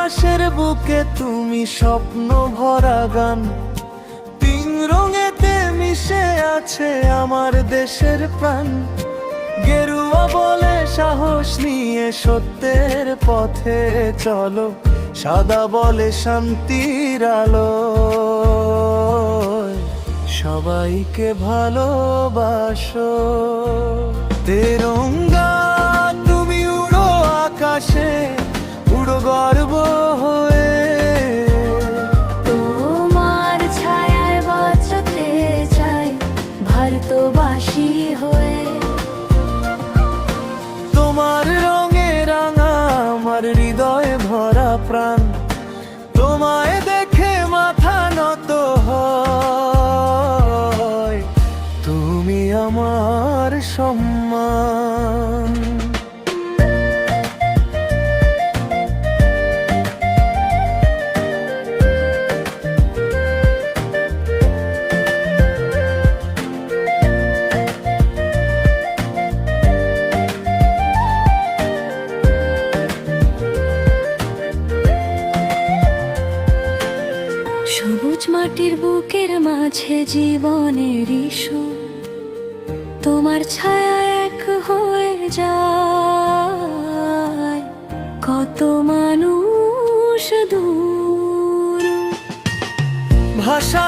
আকাশের বুকে তুমি স্বপ্ন ভরা গান, তিন রঙেতে মিশে আছে আমার দেশের প্রাণ। গেরুয়া বলে সাহস নিয়ে সত্যের পথে চলো, সাদা বলে শান্তির আলো। সবাইকে ভালোবাসো। তেরঙ্গা তুমি উড়ো আকাশে, উড়ো গর্ব হয়ে। তোমার ছায়ায় বাঁচতে চাই ভারতবাসী হয়ে। তোমার রঙে রাঙা আমার হৃদয়ে ভরা প্রাণ, তোমায় দেখে মাথা নত হয়। তুমি আমার সম্মান। সবুজ মাটির বুকের মাঝে জীবনের ইস্যু, তোমার ছায়া এক হয়ে যায় কত মানুষ দূর। ভাষা